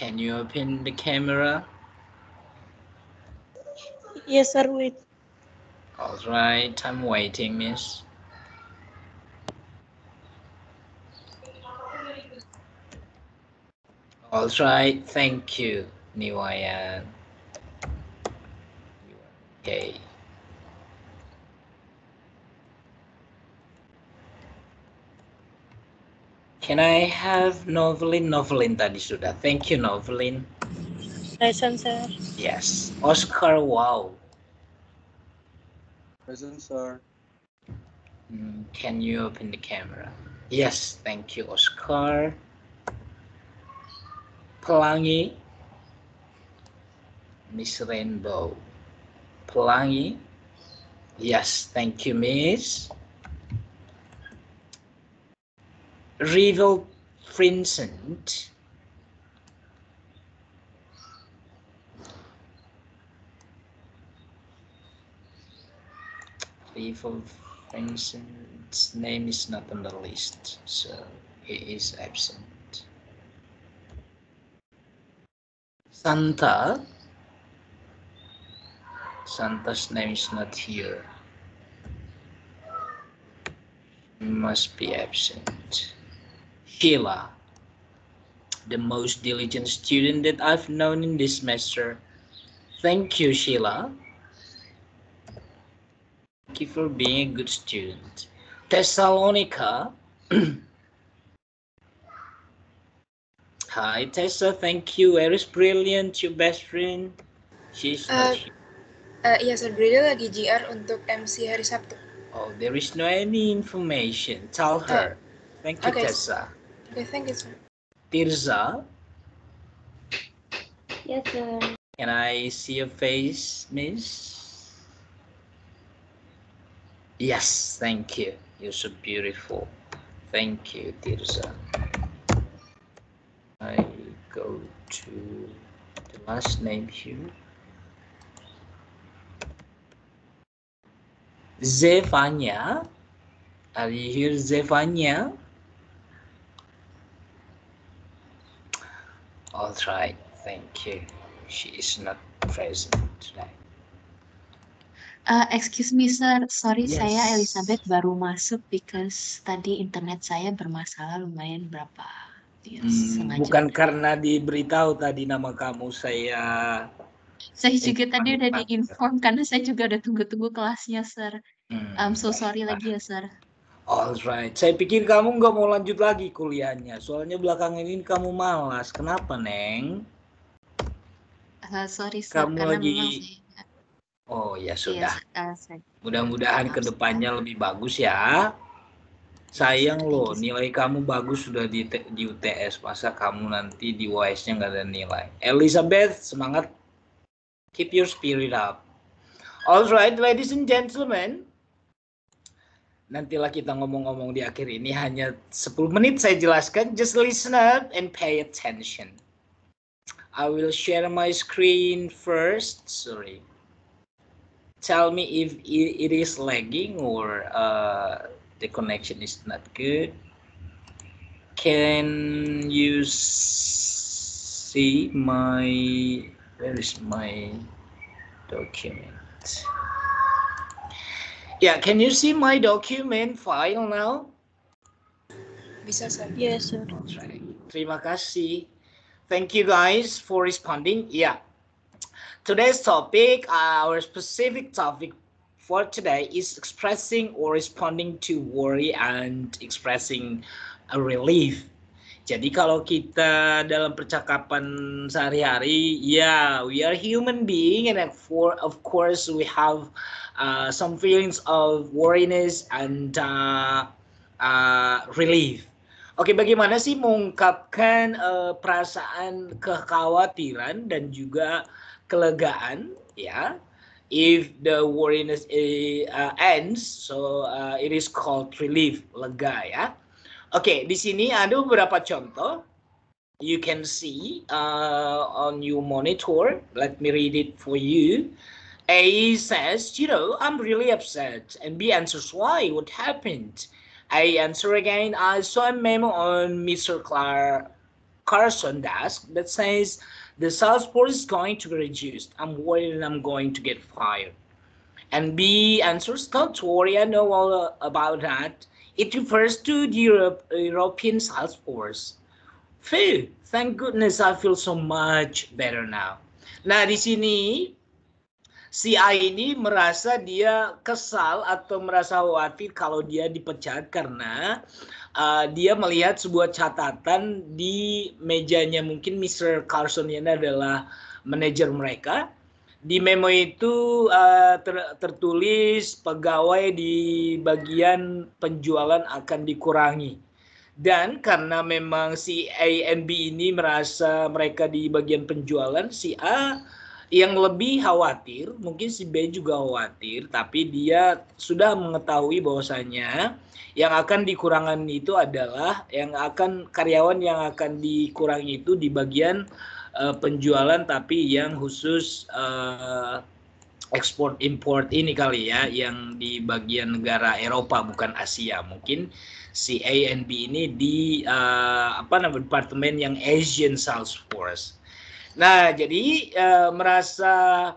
Can you open the camera? Yes, sir. Wait. All right, I'm waiting, miss. All right, thank you, Niwayan. Okay. Can I have Novelin? Novelin tadi sudah. Thank you, Novelin. Present, sir. Yes. Oscar, wow. Present, sir. Can you open the camera? Yes, thank you, Oscar. Pelangi. Miss Rainbow. Pelangi. Yes, thank you, Miss. Rival Vincent. Rival Vincent's name is not on the list, so he is absent. Santa. Santa's name is not here. Must be absent. Sheila, the most diligent student that I've known in this semester. Thank you, Sheila. Thank you for being a good student. Thessalonica. Hi, Tessa. Thank you. Where is Brilliant, your best friend? She's not here. Iya, sir. Brilliant lagi GR untuk MC hari Sabtu. Oh, there is no any information. Tell her. Thank you, Okay. Tessa. Okay, thank you, sir. Tirza. Yes, sir. Can I see your face, miss? Yes, thank you. You're so beautiful. Thank you, Tirza. I go to the last name here. Zevanya. Are you here, Zevanya? All right, thank you. She is not present today. Excuse me, sir. Sorry, Yes. saya Elizabeth baru masuk because tadi internet saya bermasalah lumayan berapa. Sengaja. Bukan karena diberitahu tadi nama kamu saya juga tadi udah diinform karena saya juga udah tunggu-tunggu kelasnya, sir. I'm so sorry lagi ya, sir. Alright, saya pikir kamu nggak mau lanjut lagi kuliahnya. Soalnya belakangan ini kamu malas. Kenapa, Neng? Sorry, sir. Kamu karena lagi. memang saya... Oh ya sudah. Yes, Mudah-mudahan kedepannya lebih bagus ya. Sayang loh, nilai kamu bagus sudah di UTS. Masa kamu nanti di UAS-nya nggak ada nilai. Elizabeth, semangat. Keep your spirit up. Alright, ladies and gentlemen. Nantilah kita ngomong-ngomong di akhir ini, hanya 10 menit saya jelaskan. Just listen up and pay attention. I will share my screen first. Sorry. Tell me if it is lagging or the connection is not good. Can you see my... Where is my document? Yeah, can you see my document file now? Bisa, sir. Yes, sir. Right. Terima kasih. Thank you guys for responding. Yeah. Today's topic, our specific topic for today is expressing or responding to worry and expressing a relief. Jadi kalau kita dalam percakapan sehari-hari, yeah, we are human being and of course we have some feelings of worriness and relief. Oke, bagaimana sih mengungkapkan perasaan kekhawatiran dan juga kelegaan, ya? If the worriness ends, so it is called relief, lega ya. Oke, di sini ada beberapa contoh. You can see on your monitor. Let me read it for you. A says, I'm really upset. And B answers, why? What happened? I answer again, I saw a memo on Mr. Carson desk that says the sales force is going to be reduced. I'm worried and I'm going to get fired. And B answers, don't worry, I know all about that. It refers to the European sales force. Phew, thank goodness I feel so much better now. Nah, di sini si A ini merasa dia kesal atau merasa khawatir kalau dia dipecat karena dia melihat sebuah catatan di mejanya, mungkin Mr. Carson ini adalah manajer mereka. Di memo itu tertulis pegawai di bagian penjualan akan dikurangi. Dan karena memang si A and B ini merasa mereka di bagian penjualan, si A yang lebih khawatir, mungkin si B juga khawatir, tapi dia sudah mengetahui bahwasanya yang akan dikurangan itu adalah karyawan yang akan dikurangi itu di bagian penjualan, tapi yang khusus ekspor import ini kali ya, yang di bagian negara Eropa bukan Asia. Mungkin si A and B ini di departemen yang Asian Sales Force. Nah, jadi merasa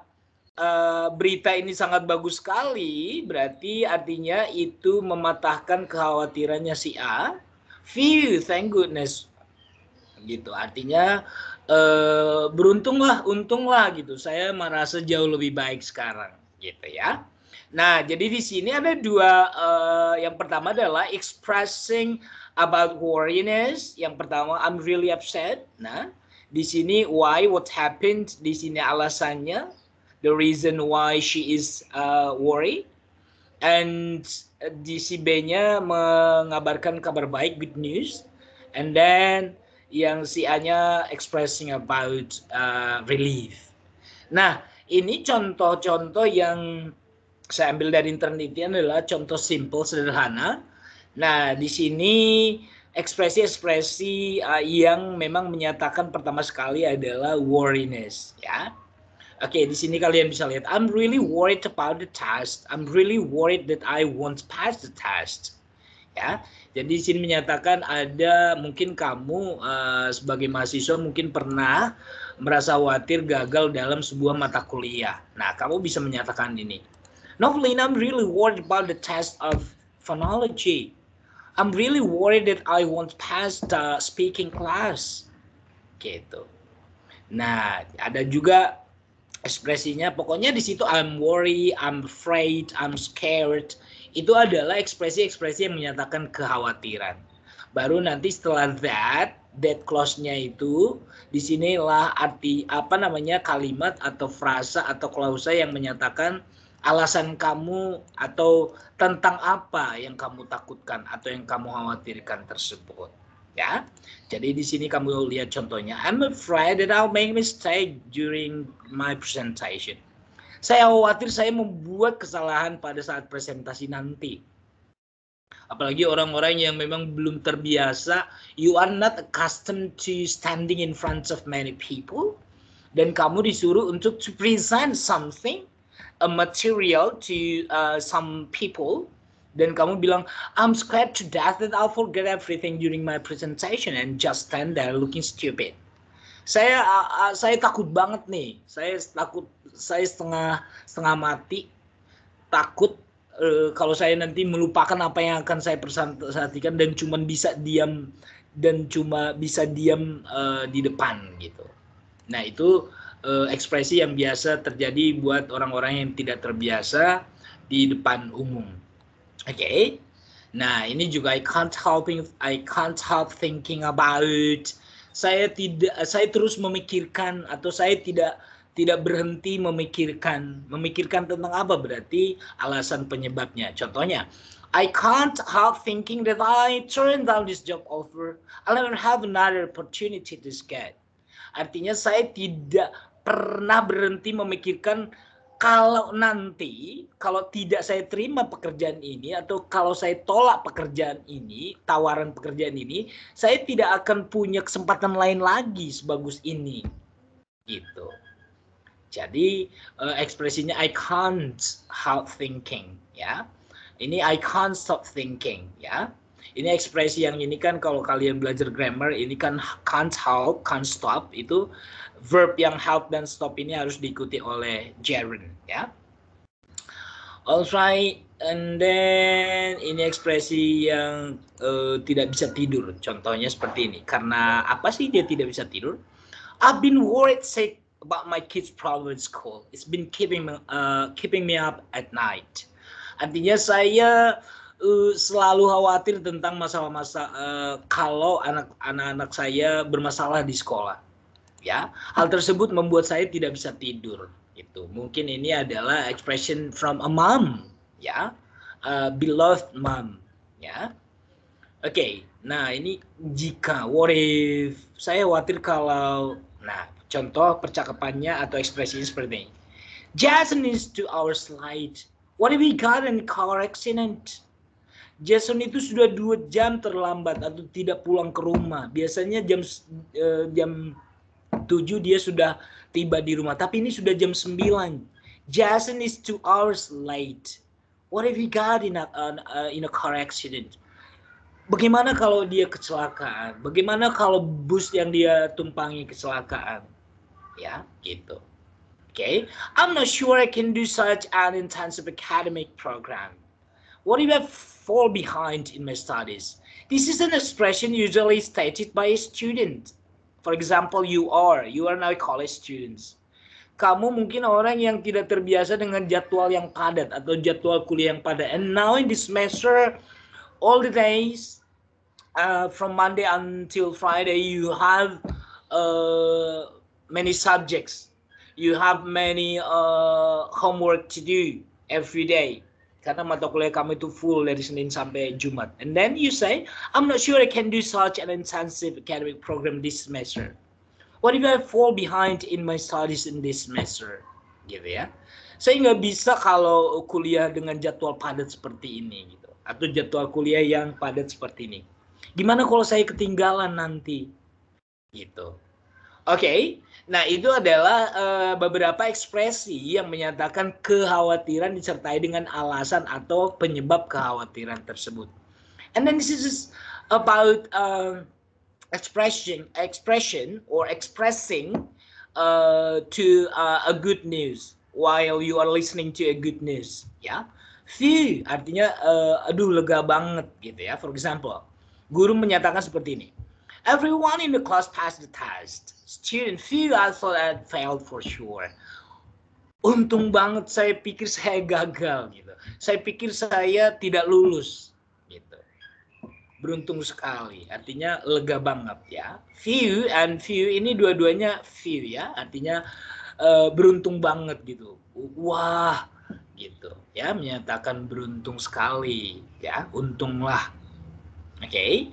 berita ini sangat bagus sekali, berarti artinya itu mematahkan kekhawatirannya si A. Phew, thank goodness. Gitu, artinya beruntunglah, untunglah gitu. Saya merasa jauh lebih baik sekarang, gitu ya. Nah, jadi di sini ada dua, yang pertama adalah expressing about worriness. Yang pertama, I'm really upset. Nah, di sini why, what happened, di sini alasannya, the reason why she is worried. And di si B-nya mengabarkan kabar baik, good news. And then yang si A-nya expressing about relief. Nah, ini contoh-contoh yang saya ambil dari internet ini adalah contoh simple, sederhana. Nah, di sini ekspresi-ekspresi yang memang menyatakan pertama sekali adalah worriness, ya. Oke, di sini kalian bisa lihat, I'm really worried about the test. I'm really worried that I won't pass the test. Ya, jadi di sini menyatakan ada mungkin kamu sebagai mahasiswa mungkin pernah merasa khawatir gagal dalam sebuah mata kuliah. Nah, kamu bisa menyatakan ini. Novelin, I'm really worried about the test of phonology. I'm really worried that I won't pass the speaking class. Gitu. Nah, ada juga ekspresinya, pokoknya di situ I'm worried, I'm afraid, I'm scared. Itu adalah ekspresi-ekspresi yang menyatakan kekhawatiran. Baru nanti setelah that clause-nya itu, disinilah arti kalimat atau frasa atau klausa yang menyatakan alasan kamu atau tentang apa yang kamu takutkan atau yang kamu khawatirkan tersebut. Ya, jadi di sini kamu lihat contohnya. I'm afraid that I'll make mistake during my presentation. Saya khawatir saya membuat kesalahan pada saat presentasi nanti. Apalagi orang-orang yang memang belum terbiasa, you are not accustomed to standing in front of many people, dan kamu disuruh untuk to present something, a material to some people, dan kamu bilang, I'm scared to death that I'll forget everything during my presentation and just stand there looking stupid. Saya takut banget nih. Saya setengah mati takut kalau saya nanti melupakan apa yang akan saya perhatikan dan cuma bisa diam di depan gitu. Nah, itu ekspresi yang biasa terjadi buat orang-orang yang tidak terbiasa di depan umum. Oke. Nah, ini juga I can't help thinking about. Saya terus memikirkan, atau saya tidak berhenti memikirkan tentang apa, berarti alasan penyebabnya. Contohnya, I can't help thinking that I turn down this job offer. I'll never have another opportunity to get. Artinya saya tidak pernah berhenti memikirkan kalau tidak saya terima pekerjaan ini, atau kalau saya tolak pekerjaan ini, tawaran pekerjaan ini, saya tidak akan punya kesempatan lain lagi sebagus ini. Gitu. Jadi ekspresinya I can't help thinking, ya. Ini I can't stop thinking, ya. Ini ekspresi yang ini kan kalau kalian belajar grammar ini kan can't help, can't stop, itu verb yang help dan stop ini harus diikuti oleh gerund ya. Alright, and then ini ekspresi yang tidak bisa tidur. Contohnya seperti ini. Karena apa sih dia tidak bisa tidur? I've been worried sick about my kids' problem at school. It's been keeping me up at night. Artinya saya selalu khawatir tentang masalah-masalah kalau anak-anak saya bermasalah di sekolah. Ya, hal tersebut membuat saya tidak bisa tidur. Itu mungkin ini adalah expression from a mom, ya, beloved mom, ya. Oke, nah ini jika, what if, saya khawatir kalau, nah contoh percakapannya atau ekspresinya seperti ini. Jason is 2 hours late. What if he got in a car accident? Jason itu sudah 2 jam terlambat atau tidak pulang ke rumah. Biasanya jam 7 dia sudah tiba di rumah, tapi ini sudah jam 9. Jason is 2 hours late. What if he got in a car accident? Bagaimana kalau dia kecelakaan? Bagaimana kalau bus yang dia tumpangi kecelakaan? Ya, gitu. Okay, I'm not sure I can do such an intensive academic program. What if I fall behind in my studies? This is an expression usually stated by a student. For example, you are now college students. Kamu mungkin orang yang tidak terbiasa dengan jadwal yang padat atau jadwal kuliah yang padat. And now in this semester, all the days from Monday until Friday, you have many subjects. You have many homework to do every day. Karena mata kuliah kamu itu full dari Senin sampai Jumat. And then you say, I'm not sure I can do such an intensive academic program this semester. What if I fall behind in my studies in this semester? Gitu ya. Saya nggak bisa kalau kuliah dengan jadwal padat seperti ini. Gitu. Atau jadwal kuliah yang padat seperti ini. Gimana kalau saya ketinggalan nanti? Gitu. Oke, nah itu adalah beberapa ekspresi yang menyatakan kekhawatiran disertai dengan alasan atau penyebab kekhawatiran tersebut. And then this is about expression or expressing to a good news while you are listening to a good news. Ya, phew artinya aduh lega banget gitu ya. For example, guru menyatakan seperti ini. Everyone in the class passed the test. Student, few I thought I failed for sure. Untung banget saya pikir saya gagal gitu. Saya pikir saya tidak lulus gitu. Beruntung sekali. Artinya lega banget ya. Few and few ini dua-duanya few ya. Artinya beruntung banget gitu. Wah gitu ya, menyatakan beruntung sekali ya. Untunglah. Oke.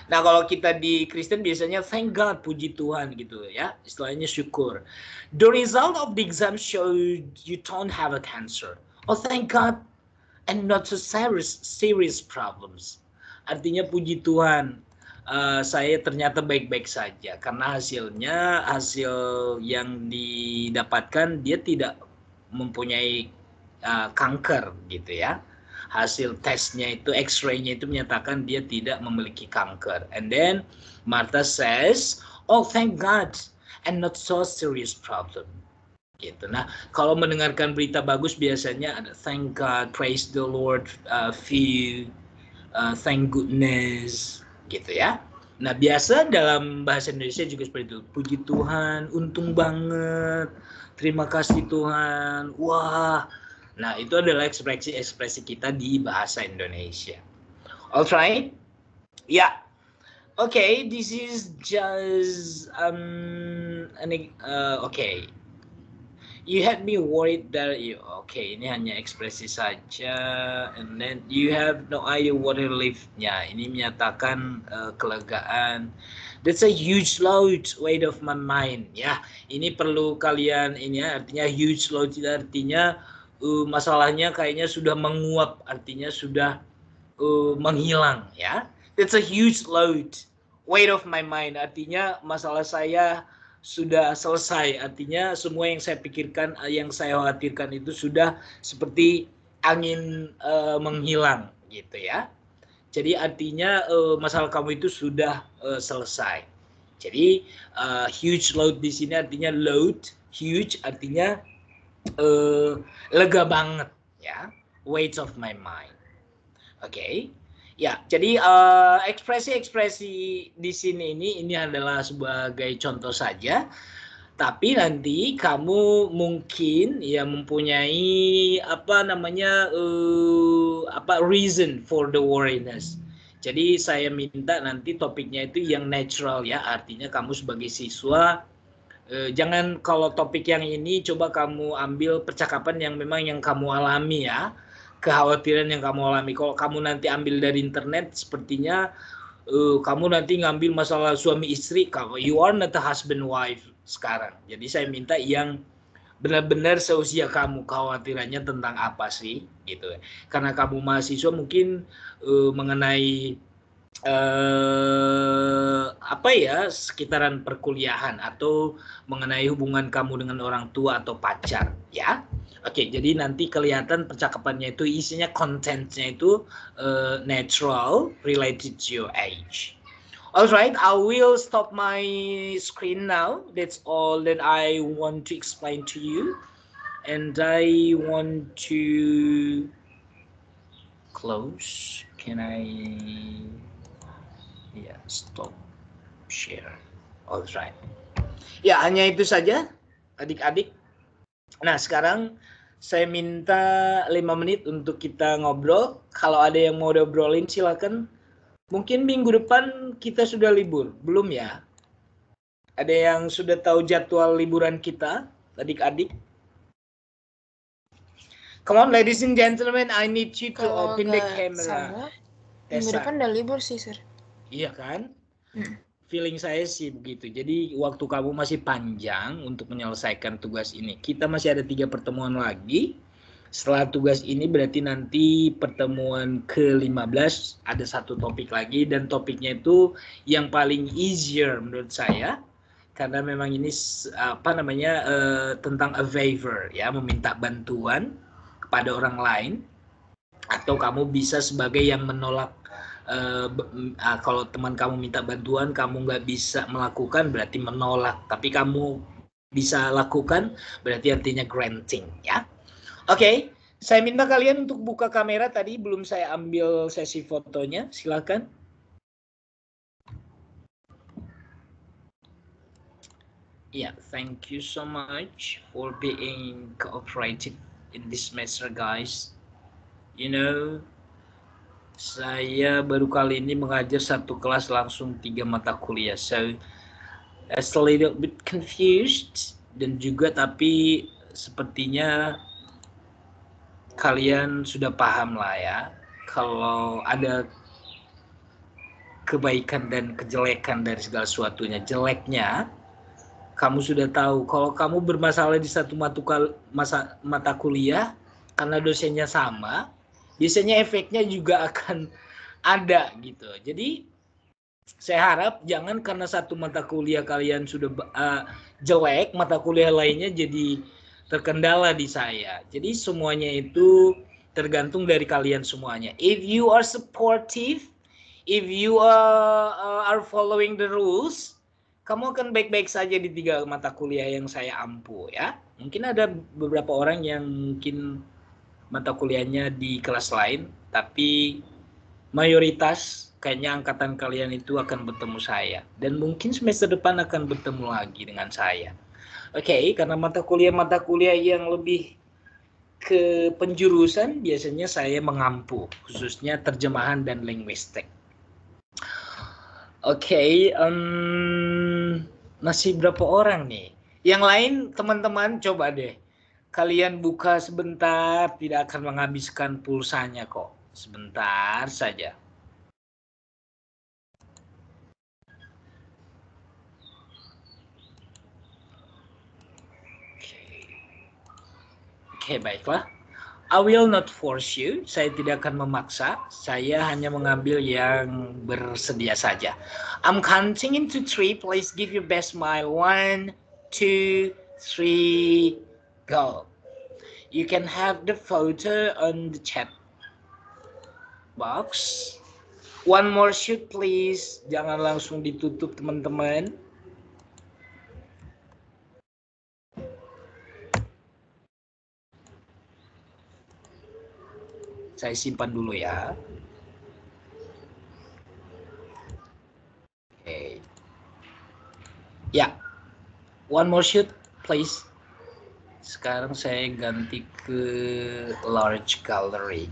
Nah kalau kita di Kristen biasanya thank God, puji Tuhan gitu ya, istilahnya syukur. The result of the exam showed you don't have a cancer. Oh thank God, and not so serious problems. Artinya puji Tuhan, saya ternyata baik-baik saja karena hasil yang didapatkan dia tidak mempunyai kanker gitu ya. Hasil tesnya itu, X-ray-nya itu menyatakan dia tidak memiliki kanker. And then Martha says, oh thank God, and not so serious problem. Gitu. Nah, kalau mendengarkan berita bagus biasanya ada thank God, praise the Lord, thank goodness, gitu ya. Nah, biasa dalam bahasa Indonesia juga seperti itu. Puji Tuhan, untung banget, terima kasih Tuhan, wah. Nah, itu adalah ekspresi kita di bahasa Indonesia. Alright? Yeah. Okay, this is just okay. You had me worried that okay, ini hanya ekspresi saja, and then you have no idea what relief-nya. Ini menyatakan kelegaan. That's a huge load, weight of my mind. Ya, ini perlu kalian ini ya, artinya huge load artinya masalahnya kayaknya sudah menguap, artinya sudah menghilang ya. That's a huge load, weight of my mind, artinya masalah saya sudah selesai, artinya semua yang saya pikirkan, yang saya khawatirkan itu sudah seperti angin menghilang gitu ya. Jadi artinya masalah kamu itu sudah selesai. Jadi huge load di sini artinya load, huge artinya lega banget ya. Weight of my mind. Oke. Ya, jadi ekspresi-ekspresi di sini ini adalah sebagai contoh saja. Tapi nanti kamu mungkin ya mempunyai reason for the worriness. Jadi saya minta nanti topiknya itu yang natural ya, artinya kamu sebagai siswa jangan kalau topik yang ini coba kamu ambil percakapan yang memang yang kamu alami ya, kekhawatiran yang kamu alami. Kalau kamu nanti ambil dari internet sepertinya kamu nanti ngambil masalah suami istri, you are not a husband wife sekarang. Jadi saya minta yang benar-benar seusia kamu, khawatirannya tentang apa sih gitu. Karena kamu mahasiswa mungkin mengenai sekitaran perkuliahan atau mengenai hubungan kamu dengan orang tua atau pacar ya. Oke, jadi nanti kelihatan percakapannya itu isinya, contentnya itu natural, related to your age. Alright, I will stop my screen now. That's all that I want to explain to you. And I want to close. Can I stop share? Alright. Ya, hanya itu saja adik-adik. Nah, sekarang saya minta 5 menit untuk kita ngobrol. Kalau ada yang mau obrolin silakan. Mungkin minggu depan kita sudah libur, belum ya? Ada yang sudah tahu jadwal liburan kita, adik-adik? Come on, ladies and gentlemen, I need you to open the camera. Minggu depan udah libur sih, Sir. Iya kan? Feeling saya sih begitu. Jadi waktu kamu masih panjang untuk menyelesaikan tugas ini. Kita masih ada 3 pertemuan lagi. Setelah tugas ini berarti nanti pertemuan ke-15 ada 1 topik lagi, dan topiknya itu yang paling easier menurut saya karena memang ini tentang a favor ya, meminta bantuan kepada orang lain, atau kamu bisa sebagai yang menolak. Kalau teman kamu minta bantuan kamu nggak bisa melakukan berarti menolak, tapi kamu bisa lakukan berarti artinya granting ya. Oke, saya minta kalian untuk buka kamera, tadi belum saya ambil sesi fotonya, silakan. Yeah, thank you so much for being cooperative in this semester, guys. You know, saya baru kali ini mengajar 1 kelas langsung 3 mata kuliah, so it's a little bit confused, dan juga tapi sepertinya kalian sudah paham lah ya, kalau ada kebaikan dan kejelekan dari segala sesuatunya. Jeleknya, kamu sudah tahu kalau kamu bermasalah di satu mata kuliah, karena dosennya sama, biasanya efeknya juga akan ada gitu. Jadi saya harap jangan karena satu mata kuliah kalian sudah jelek, mata kuliah lainnya jadi terkendala di saya. Jadi semuanya itu tergantung dari kalian semuanya. If you are supportive, if you are following the rules, kamu akan baik-baik saja di 3 mata kuliah yang saya ampu ya. Mungkin ada beberapa orang yang mungkin mata kuliahnya di kelas lain, tapi mayoritas kayaknya angkatan kalian itu akan bertemu saya. Dan mungkin semester depan akan bertemu lagi dengan saya. Oke, karena mata kuliah yang lebih ke penjurusan biasanya saya mengampu, khususnya terjemahan dan linguistik. Oke, masih berapa orang nih? Yang lain teman-teman coba deh, kalian buka sebentar, tidak akan menghabiskan pulsanya kok, sebentar saja. Oke, baiklah. I will not force you. Saya tidak akan memaksa. Saya hanya mengambil yang bersedia saja. I'm counting into 3. Please give your best smile. 1, 2, 3, go. You can have the photo on the chat box. One more shoot please. Jangan langsung ditutup teman-teman. Saya simpan dulu ya. Oke. Ya. One more shoot please. Sekarang saya ganti ke large gallery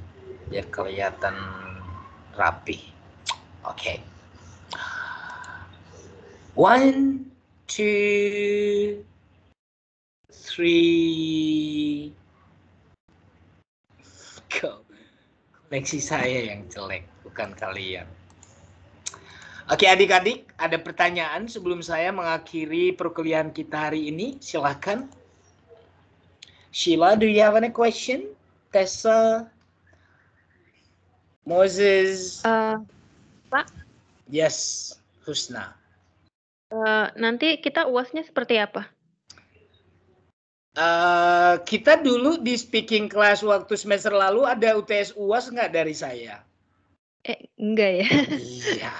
biar kelihatan rapi. Oke. 1, 2, 3. Go. Koneksi saya yang jelek, bukan kalian. Oke adik-adik, ada pertanyaan sebelum saya mengakhiri perkuliahan kita hari ini? Silahkan. Sheila, do you have any question? Tessa? Moses? Pak? Yes, Husna. Nanti kita UASnya seperti apa? Kita dulu di speaking class waktu semester lalu ada UTS UAS nggak dari saya? Enggak ya. Iya.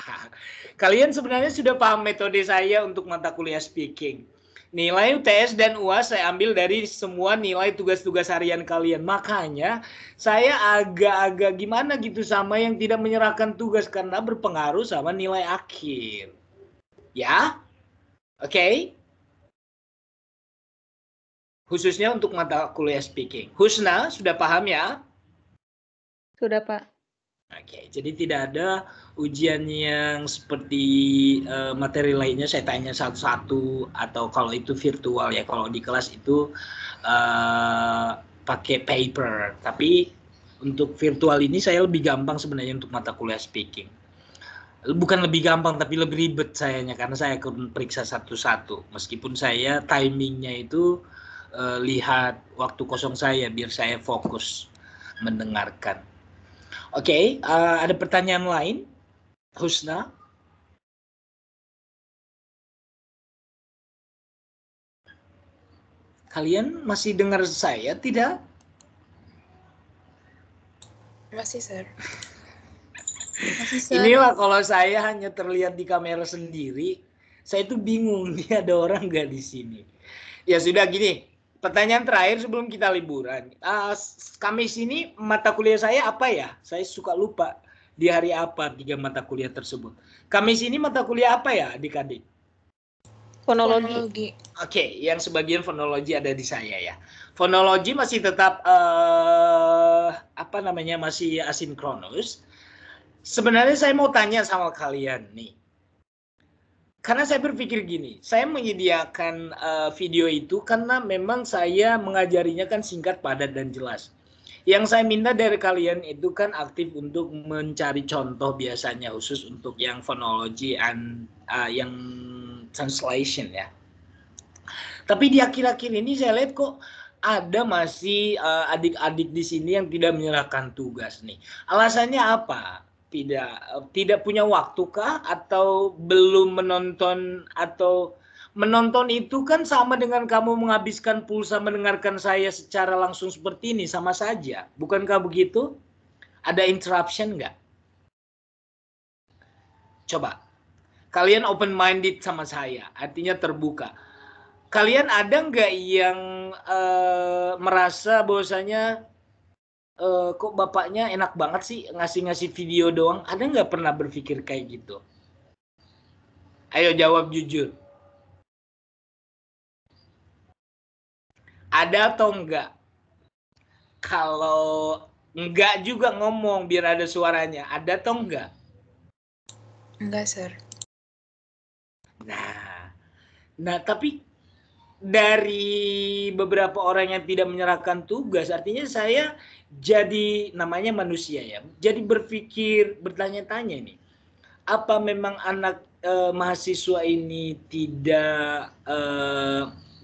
Kalian sebenarnya sudah paham metode saya untuk mata kuliah speaking. Nilai UTS dan UAS saya ambil dari semua nilai tugas-tugas harian kalian. Makanya saya agak-agak gimana gitu sama yang tidak menyerahkan tugas karena berpengaruh sama nilai akhir. Ya? Oke? Khususnya untuk mata kuliah speaking. Husna, sudah paham ya? Sudah, Pak. Oke, jadi tidak ada ujian yang seperti materi lainnya saya tanya satu-satu atau kalau itu virtual ya, kalau di kelas itu pakai paper. Tapi untuk virtual ini saya lebih gampang sebenarnya untuk mata kuliah speaking. Bukan lebih gampang tapi lebih ribet sayanya karena saya akan periksa satu-satu. Meskipun saya timingnya itu lihat waktu kosong saya biar saya fokus mendengarkan. Oke, ada pertanyaan lain? Husna? Kalian masih dengar saya tidak? Masih, Sir. Masih, Sir. Inilah kalau saya hanya terlihat di kamera sendiri, saya itu bingung nih ada orang nggak di sini. Ya sudah gini, pertanyaan terakhir sebelum kita liburan. Kamis ini mata kuliah saya apa ya? Saya suka lupa di hari apa 3 mata kuliah tersebut. Kamis ini mata kuliah apa ya adik-adik? Fonologi. Oke, yang sebagian fonologi ada di saya ya. Fonologi masih tetap masih asinkronus. Sebenarnya saya mau tanya sama kalian nih. Karena saya berpikir gini, saya menyediakan video itu karena memang saya mengajarinya kan singkat, padat, dan jelas. Yang saya minta dari kalian itu kan aktif untuk mencari contoh biasanya khusus untuk yang fonologi and yang translation ya. Tapi di akhir-akhir ini saya lihat kok ada masih adik-adik di sini yang tidak menyerahkan tugas nih. Alasannya apa? Tidak punya waktu kah atau belum menonton atau menonton itu kan sama dengan kamu menghabiskan pulsa mendengarkan saya secara langsung seperti ini, sama saja. Bukankah begitu? Ada interruption nggak? Coba. Kalian open minded sama saya, artinya terbuka. Kalian ada nggak yang merasa bahwasanya kok bapaknya enak banget sih ngasih-ngasih video doang? Ada nggak pernah berpikir kayak gitu? Ayo jawab jujur. Ada atau enggak? Kalau enggak juga ngomong biar ada suaranya. Ada atau enggak? Enggak, Sir. Nah tapi dari beberapa orang yang tidak menyerahkan tugas, artinya saya jadi namanya manusia ya. Jadi berpikir, bertanya-tanya nih. Apa memang anak mahasiswa ini tidak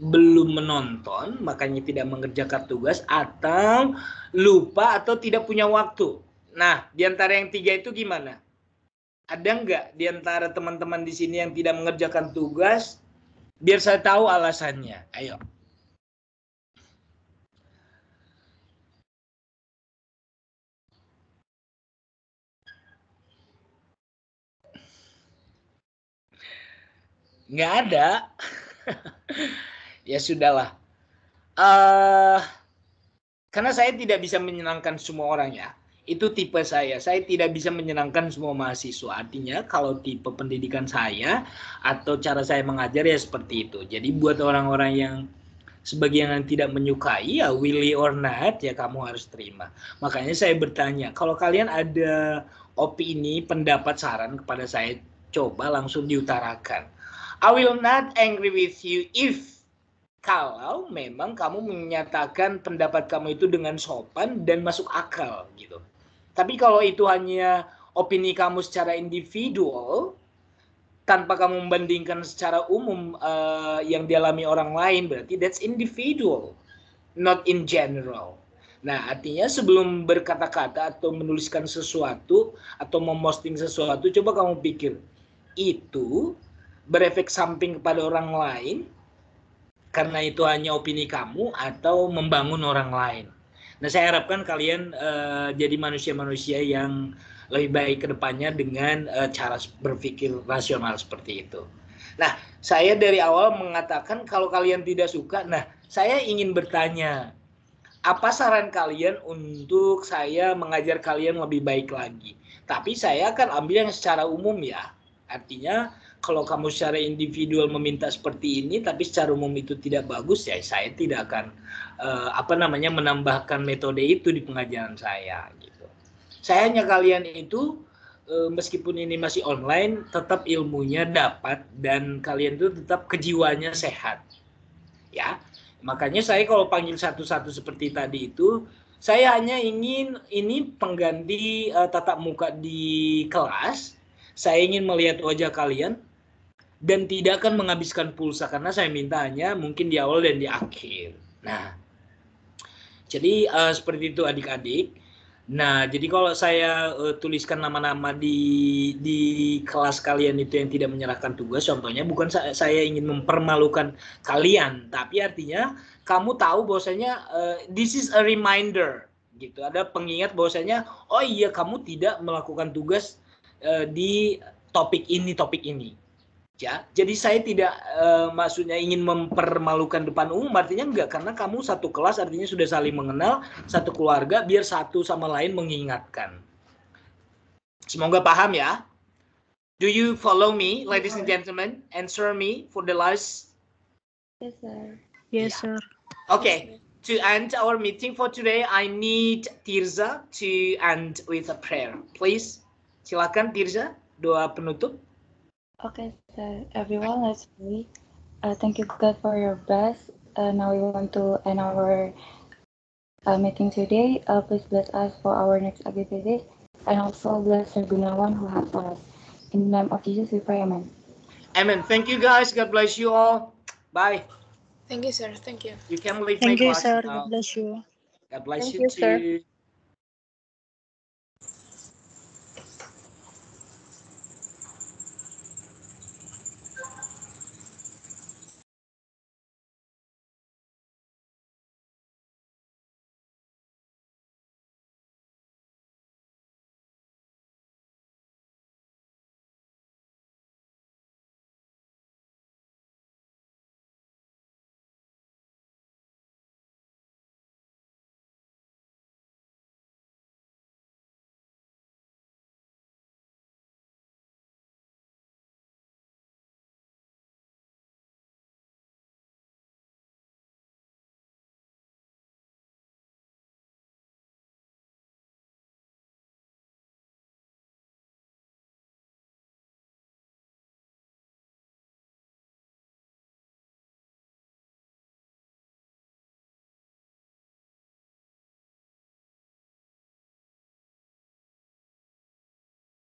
belum menonton, makanya tidak mengerjakan tugas, atau lupa atau tidak punya waktu? Nah, di antara yang 3 itu gimana? Ada nggak di antara teman-teman di sini yang tidak mengerjakan tugas? Biar saya tahu alasannya. Ayo. Nggak ada. Ya sudahlah. Karena saya tidak bisa menyenangkan semua orang ya. Itu tipe saya. Saya tidak bisa menyenangkan semua mahasiswa. Artinya kalau tipe pendidikan saya atau cara saya mengajar ya seperti itu. Jadi buat orang-orang yang sebagian yang tidak menyukai ya willy or not ya kamu harus terima. Makanya saya bertanya, kalau kalian ada opini, pendapat, saran kepada saya, coba langsung diutarakan. I will not angry with you if kalau memang kamu menyatakan pendapat kamu itu dengan sopan dan masuk akal gitu. Tapi kalau itu hanya opini kamu secara individual tanpa kamu membandingkan secara umum yang dialami orang lain, berarti that's individual, not in general. Nah, artinya sebelum berkata-kata atau menuliskan sesuatu atau memposting sesuatu, coba kamu pikir, itu berefek samping kepada orang lain karena itu hanya opini kamu atau membangun orang lain. Nah, saya harapkan kalian jadi manusia-manusia yang lebih baik ke depannya dengan cara berpikir rasional seperti itu. Nah, saya dari awal mengatakan kalau kalian tidak suka, nah saya ingin bertanya, apa saran kalian untuk saya mengajar kalian lebih baik lagi? Tapi saya akan ambil yang secara umum ya. Artinya kalau kamu secara individual meminta seperti ini, tapi secara umum itu tidak bagus, ya saya tidak akan menambahkan metode itu di pengajaran saya. Gitu. Saya hanya kalian itu, meskipun ini masih online, tetap ilmunya dapat dan kalian itu tetap kejiwaannya sehat. Ya, makanya saya kalau panggil satu-satu seperti tadi itu, saya hanya ingin ini pengganti tatap muka di kelas. Saya ingin melihat wajah kalian dan tidak akan menghabiskan pulsa karena saya minta hanya mungkin di awal dan di akhir. Nah, jadi seperti itu adik-adik. Nah, jadi kalau saya tuliskan nama-nama di kelas kalian itu yang tidak menyerahkan tugas, contohnya bukan saya ingin mempermalukan kalian, tapi artinya kamu tahu bahwasanya this is a reminder, gitu. Ada pengingat bahwasanya, oh iya kamu tidak melakukan tugas di topik ini. Ya, jadi saya tidak maksudnya ingin mempermalukan depan umum, artinya enggak, karena kamu satu kelas artinya sudah saling mengenal, satu keluarga, biar satu sama lain mengingatkan. Semoga paham ya. Do you follow me, ladies and gentlemen? Answer me for the last. Yes, sir. Yes, sir. Okay, to end our meeting for today, I need Tirza to end with a prayer. Please, silakan Tirza, doa penutup. Okay, so everyone, let's pray. Thank you, God, for your best. Now we want to end our meeting today. Please bless us for our next activity, and also bless Sir Gunawan who has for us. In the name of Jesus, we pray. Amen. Amen. Thank you, guys. God bless you all. Bye. Thank you, sir. Thank you. You can leave Thank my you, class sir. now. God bless you. God bless Thank you you, sir. too.